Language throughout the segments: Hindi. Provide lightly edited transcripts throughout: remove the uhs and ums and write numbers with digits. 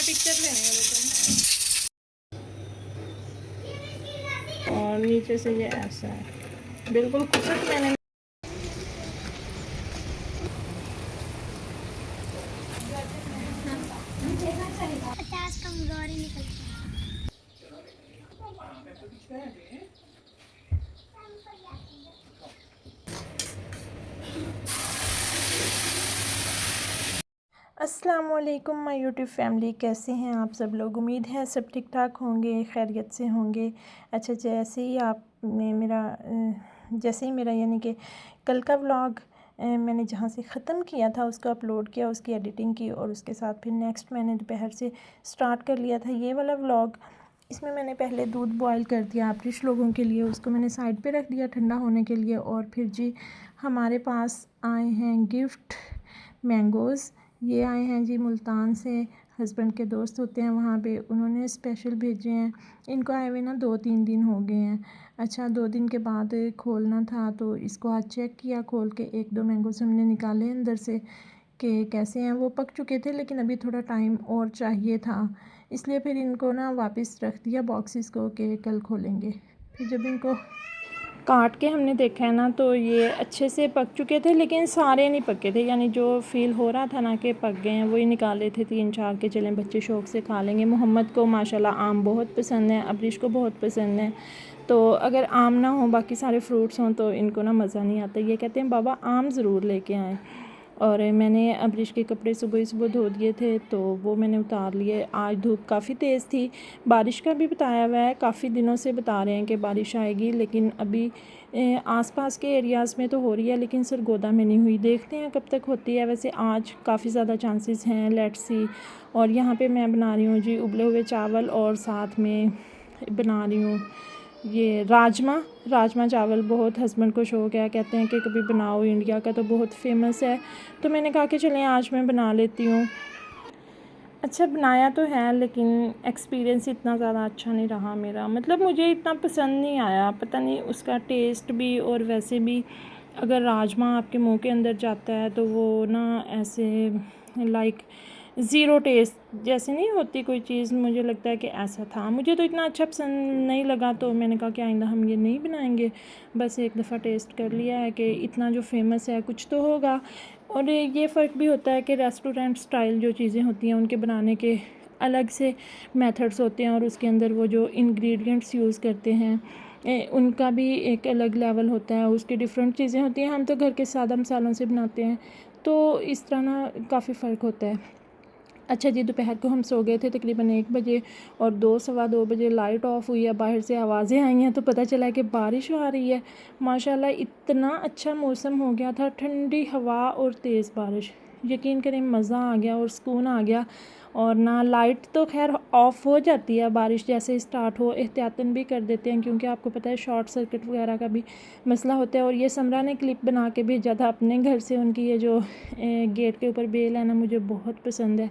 पिक्चर लेने वाले थे और नीचे से ये ऐसा है बिल्कुल खुशक मैंने अस्सलाम वालेकुम माय यूट्यूब फैमिली, कैसे हैं आप सब लोग। उम्मीद है सब ठीक ठाक होंगे, खैरियत से होंगे। अच्छा, जैसे ही मेरा यानी कि कल का व्लॉग मैंने जहाँ से ख़त्म किया था उसको अपलोड किया, उसकी एडिटिंग की और उसके साथ फिर नेक्स्ट मैंने दोपहर से स्टार्ट कर लिया था ये वाला व्लॉग। इसमें मैंने पहले दूध बॉयल कर दिया ब्रिटिश लोगों के लिए, उसको मैंने साइड पे रख दिया ठंडा होने के लिए। और फिर जी हमारे पास आए हैं गिफ्ट मैंगोज़। ये आए हैं जी मुल्तान से, हस्बैंड के दोस्त होते हैं वहाँ पे, उन्होंने स्पेशल भेजे हैं। इनको आए हुए ना 2-3 दिन हो गए हैं। अच्छा, 2 दिन के बाद खोलना था तो इसको आज चेक किया खोल के, 1-2 मैंगोज़ हमने निकाले अंदर से कि कैसे हैं। वो पक चुके थे लेकिन अभी थोड़ा टाइम और चाहिए था, इसलिए फिर इनको ना वापस रख दिया बॉक्सेस को कि कल खोलेंगे। फिर जब इनको काट के हमने देखा है ना तो ये अच्छे से पक चुके थे लेकिन सारे नहीं पके थे, यानी जो फ़ील हो रहा था ना कि पक गए हैं वही निकाले थे 3-4 के। चलें बच्चे शौक़ से खा लेंगे। मोहम्मद को माशाल्लाह आम बहुत पसंद है, अब्रिश को बहुत पसंद है। तो अगर आम ना हो बाकी सारे फ्रूट्स हों तो इनको ना मज़ा नहीं आता। ये कहते हैं बाबा आम ज़रूर लेके आएँ। और मैंने अब्रिश के कपड़े सुबह ही सुबह धो दिए थे तो वो मैंने उतार लिए। आज धूप काफ़ी तेज़ थी, बारिश का भी बताया हुआ है, काफ़ी दिनों से बता रहे हैं कि बारिश आएगी, लेकिन अभी आसपास के एरियाज़ में तो हो रही है लेकिन सरगोदा में नहीं हुई। देखते हैं कब तक होती है। वैसे आज काफ़ी ज़्यादा चांसेस हैं, लेट्स सी। और यहाँ पे मैं बना रही हूँ जी उबले हुए चावल और साथ में बना रही हूँ ये राजमा चावल। बहुत हस्बैंड को शौक़ है, कहते हैं कि कभी बनाओ, इंडिया का तो बहुत फेमस है। तो मैंने कहा कि चलें आज मैं बना लेती हूँ। अच्छा, बनाया तो है लेकिन एक्सपीरियंस इतना ज़्यादा अच्छा नहीं रहा मेरा, मतलब मुझे इतना पसंद नहीं आया, पता नहीं उसका टेस्ट भी। और वैसे भी अगर राजमा आपके मुंह के अंदर जाता है तो वो ना ऐसे लाइक ज़ीरो टेस्ट जैसे नहीं होती कोई चीज़, मुझे लगता है कि ऐसा था। मुझे तो इतना अच्छा पसंद नहीं लगा तो मैंने कहा कि आइंदा हम ये नहीं बनाएंगे। बस एक दफ़ा टेस्ट कर लिया है कि इतना जो फेमस है कुछ तो होगा। और ये फ़र्क भी होता है कि रेस्टोरेंट स्टाइल जो चीज़ें होती हैं उनके बनाने के अलग से मेथड्स होते हैं और उसके अंदर वो जो इंग्रेडिएंट्स यूज़ करते हैं उनका भी एक अलग लेवल होता है, उसकी डिफरेंट चीज़ें होती हैं। हम तो घर के सादा मसालों से बनाते हैं तो इस तरह ना काफ़ी फ़र्क होता है। अच्छा जी, दोपहर को हम सो गए थे तकरीबन 1 बजे और 2-2 बजे लाइट ऑफ हुई है। बाहर से आवाज़ें आई हैं तो पता चला कि बारिश आ रही है। माशाल्लाह इतना अच्छा मौसम हो गया था, ठंडी हवा और तेज़ बारिश। यकीन करें मज़ा आ गया और सुकून आ गया। और ना लाइट तो खैर ऑफ़ हो जाती है, बारिश जैसे स्टार्ट हो एहतियातन भी कर देते हैं क्योंकि आपको पता है शॉर्ट सर्किट वगैरह का भी मसला होता है। और ये समरा ने क्लिप बना के भेजा था अपने घर से, उनकी ये जो गेट के ऊपर बेल है ना मुझे बहुत पसंद है।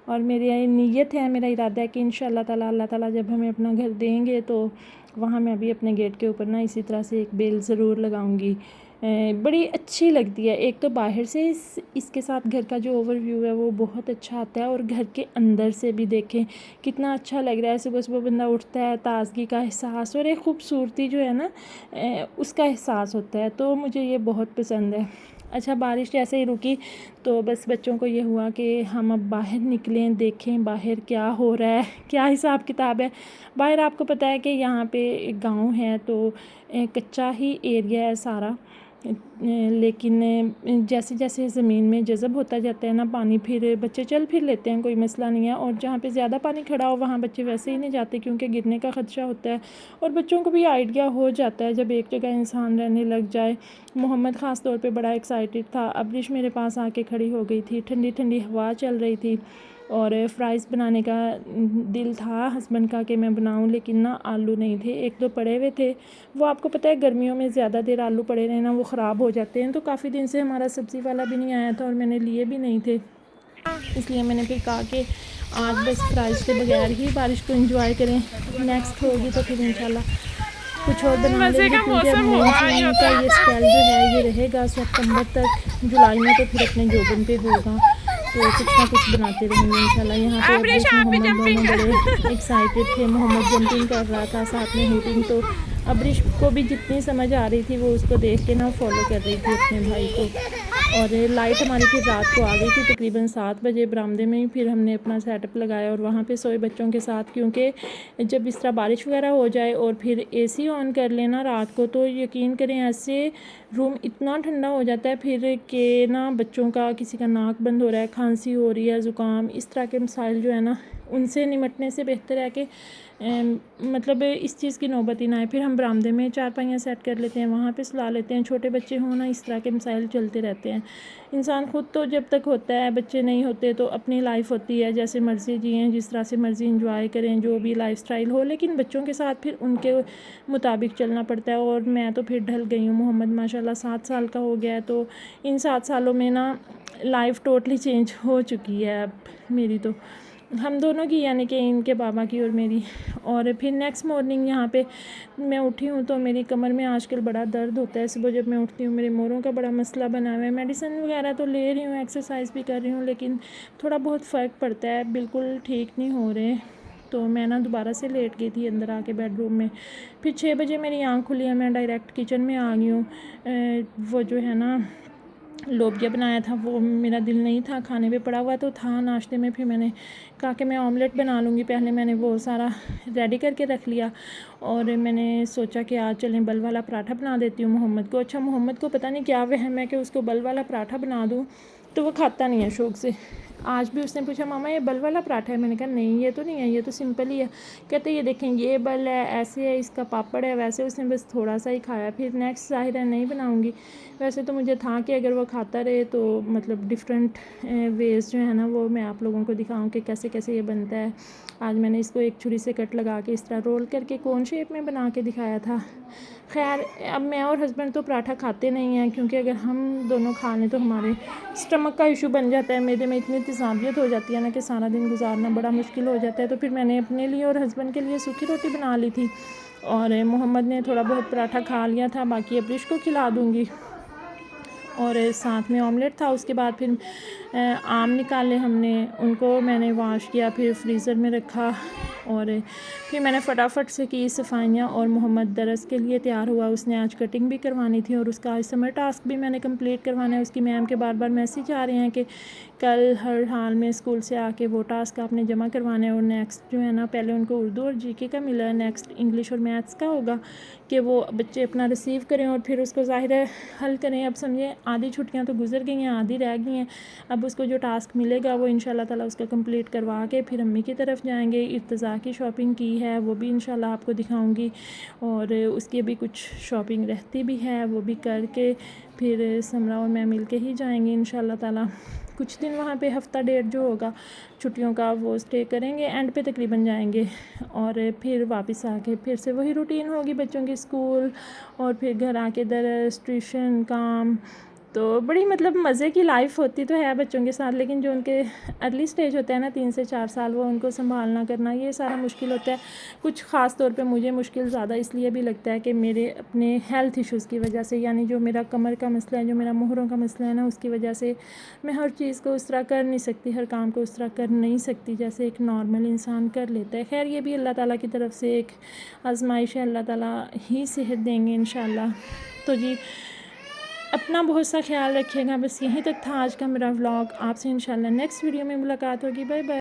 और मेरी ये नीयत है, मेरा इरादा है कि इंशाल्लाह ताला अल्लाह ताला जब हमें अपना घर देंगे तो वहाँ मैं भी अपने गेट के ऊपर ना इसी तरह से एक बेल ज़रूर लगाऊंगी। बड़ी अच्छी लगती है। एक तो बाहर से इसके साथ घर का जो ओवरव्यू है वो बहुत अच्छा आता है और घर के अंदर से भी देखें कितना अच्छा लग रहा है। सुबह सुबह बंदा उठता है, ताज़गी का एहसास और एक ख़ूबसूरती जो है ना उसका एहसास होता है, तो मुझे ये बहुत पसंद है। अच्छा, बारिश जैसे ही रुकी तो बस बच्चों को ये हुआ कि हम अब बाहर निकलें, देखें बाहर क्या हो रहा है, क्या हिसाब किताब है। बाहर आपको पता है कि यहाँ पे एक गाँव है तो कच्चा ही एरिया है सारा, लेकिन जैसे जैसे ज़मीन में जज़ब होता जाता है ना पानी, फिर बच्चे चल फिर लेते हैं, कोई मसला नहीं है। और जहाँ पे ज़्यादा पानी खड़ा हो वहाँ बच्चे वैसे ही नहीं जाते क्योंकि गिरने का ख़दशा होता है। और बच्चों को भी आइडिया हो जाता है जब एक जगह इंसान रहने लग जाए। मोहम्मद ख़ास तौर पे बड़ा एक्साइटेड था। अब्रिश मेरे पास आके खड़ी हो गई थी, ठंडी ठंडी हवा चल रही थी। और फ्राइज़ बनाने का दिल था हस्बैंड का कि मैं बनाऊं, लेकिन ना आलू नहीं थे, 1-2 पड़े हुए थे। वो आपको पता है गर्मियों में ज़्यादा देर आलू पड़े रहे ना वो ख़राब हो जाते हैं। तो काफ़ी दिन से हमारा सब्ज़ी वाला भी नहीं आया था और मैंने लिए भी नहीं थे, इसलिए मैंने फिर कहा कि आज बस फ्राइज़ के बगैर ही बारिश को एंजॉय करें। नेक्स्ट होगी तो फिर इंशाल्लाह कुछ और बना लेंगे क्योंकि अब मॉनसून का ये स्पेल जो है ये रहेगा सितंबर तक। जुलाई में तो फिर अपने जोबन पे होगा। तो कुछ ना कुछ बनाते रहेंगे इंशाल्लाह। यहाँ पे अब्रिश मोहम्मद दोनों बड़े एक्साइटेड थे। मोहम्मद जंपिंग कर रहा था, साथ में हूटिंग। तो अब्रिश को भी जितनी समझ आ रही थी वो उसको देख के ना फॉलो कर रही थी अपने भाई को। और लाइट हमारी फिर रात को आ गई थी तकरीबन 7 बजे। बरामदे में ही फिर हमने अपना सेटअप लगाया और वहाँ पे सोए बच्चों के साथ, क्योंकि जब इस तरह बारिश वगैरह हो जाए और फिर एसी ऑन कर लेना रात को, तो यकीन करें ऐसे रूम इतना ठंडा हो जाता है फिर कि ना बच्चों का किसी का नाक बंद हो रहा है, खांसी हो रही है, ज़ुकाम, इस तरह के मसाइल जो है ना उनसे निमटने से बेहतर है कि मतलब इस चीज़ की नौबत ही ना आए। फिर हम बरामदे में चारपाइयाँ सेट कर लेते हैं, वहाँ पे सुला लेते हैं। छोटे बच्चे हों ना, इस तरह के मसाइल चलते रहते हैं। इंसान खुद तो जब तक होता है, बच्चे नहीं होते तो अपनी लाइफ होती है, जैसे मर्ज़ी जिएँ, जिस तरह से मर्ज़ी इंजॉय करें, जो भी लाइफस्टाइल हो। लेकिन बच्चों के साथ फिर उनके मुताबिक चलना पड़ता है। और मैं तो फिर ढल गई हूँ। मोहम्मद माशाल्लाह 7 साल का हो गया है, तो इन 7 सालों में ना लाइफ टोटली चेंज हो चुकी है अब मेरी, तो हम दोनों की, यानी कि इनके बाबा की और मेरी। और फिर नेक्स्ट मॉर्निंग यहाँ पे मैं उठी हूँ तो मेरी कमर में आजकल बड़ा दर्द होता है सुबह जब मैं उठती हूँ। मेरे मोरों का बड़ा मसला बना हुआ है। मेडिसिन वगैरह तो ले रही हूँ, एक्सरसाइज भी कर रही हूँ, लेकिन थोड़ा बहुत फ़र्क पड़ता है, बिल्कुल ठीक नहीं हो रहे। तो मैं ना दोबारा से लेट गई थी अंदर आके बेडरूम में। फिर 6 बजे मेरी आँख खुली है, मैं डायरेक्ट किचन में आ गई हूँ। वो जो है ना लोबिया बनाया था वो मेरा दिल नहीं था खाने पे, पड़ा हुआ तो था नाश्ते में। फिर मैंने कहा कि मैं ऑमलेट बना लूँगी। पहले मैंने वो सारा रेडी करके रख लिया और मैंने सोचा कि आज चलें बल वाला पराठा बना देती हूँ मोहम्मद को। अच्छा, मोहम्मद को पता नहीं क्या वहम है कि उसको बल वाला पराठा बना दूँ, तो वो खाता नहीं है शौक़ से। आज भी उसने पूछा, मामा ये बल वाला पराठा है? मैंने कहा नहीं, ये तो नहीं है, ये तो सिंपल ही है। कहते ये देखें, ये बल है, ऐसे है, इसका पापड़ है, वैसे। उसने बस थोड़ा सा ही खाया। फिर नेक्स्ट ज़ाहिर है नहीं बनाऊँगी। वैसे तो मुझे था कि अगर वो खाता रहे तो मतलब डिफरेंट वेज़ जो है ना वो मैं आप लोगों को दिखाऊं कि कैसे कैसे ये बनता है। आज मैंने इसको एक छुरी से कट लगा के इस तरह रोल करके कोन शेप में बना के दिखाया था। खैर, अब मैं और हस्बैंड तो पराठा खाते नहीं हैं, क्योंकि अगर हम दोनों खा लें तो हमारे स्टमक का इशू बन जाता है। मैदे में इतनी तेज़ाबियत हो जाती है ना कि सारा दिन गुजारना बड़ा मुश्किल हो जाता है। तो फिर मैंने अपने लिए और हस्बैंड के लिए सूखी रोटी बना ली थी और मोहम्मद ने थोड़ा बहुत पराठा खा लिया था, बाकी अब्रिश को खिला दूँगी। और साथ में ऑमलेट था। उसके बाद फिर आम निकाले हमने, उनको मैंने वॉश किया, फिर फ्रीज़र में रखा और फिर मैंने फटाफट से की सफाइयाँ। और मोहम्मद दरस के लिए तैयार हुआ, उसने आज कटिंग भी करवानी थी और उसका आज समर टास्क भी मैंने कंप्लीट करवाना है। उसकी मैम के बार बार मैसेज आ रहे हैं कि कल हर हाल में स्कूल से आके वो टास्क आपने जमा करवाना है। और नेक्स्ट जो है ना, पहले उनको उर्दू और जीके का मिला है, नेक्स्ट इंग्लिश और मैथ्स का होगा कि वो बच्चे अपना रिसीव करें और फिर उसको ज़ाहिर है हल करें। अब समझे आधी छुट्टियां तो गुजर गई हैं, आधी रह गई हैं। अब उसको जो टास्क मिलेगा वो इंशाल्लाह ताला उसका कंप्लीट करवा के फिर अम्मी की तरफ जाएंगे। इर्तज़ा की शॉपिंग की है, वो भी इंशाल्लाह आपको दिखाऊंगी। और उसकी अभी कुछ शॉपिंग रहती भी है, वो भी करके फिर समरा और मैं मिल के ही जाएंगे इंशाल्लाह ताला। कुछ दिन वहाँ पे हफ़्ता डेढ़ जो होगा छुट्टियों का वो स्टे करेंगे, एंड पे तकरीबन जाएंगे। और फिर वापस आके फिर से वही रूटीन होगी, बच्चों की स्कूल और फिर घर आके दरस, ट्यूशन, काम। तो बड़ी मतलब मज़े की लाइफ होती तो है बच्चों के साथ, लेकिन जो उनके अर्ली स्टेज होता है ना 3 से 4 साल, वो उनको संभालना करना ये सारा मुश्किल होता है। कुछ ख़ास तौर पे मुझे मुश्किल ज़्यादा इसलिए भी लगता है कि मेरे अपने हेल्थ इश्यूज़ की वजह से, यानी जो मेरा कमर का मसला है, जो मेरा मोहरों का मसला है ना, उसकी वजह से मैं हर चीज़ को उस तरह कर नहीं सकती, हर काम को उस तरह कर नहीं सकती जैसे एक नॉर्मल इंसान कर लेता है। खैर, ये भी अल्लाह ताला की तरफ से एक आजमाइश है, अल्लाह ताला ही सेहत देंगे इंशाल्लाह। तो जी, अपना बहुत सा ख्याल रखिएगा। बस यहीं तक था आज का मेरा व्लॉग। आपसे इंशाल्लाह नेक्स्ट वीडियो में मुलाकात होगी। Bye bye.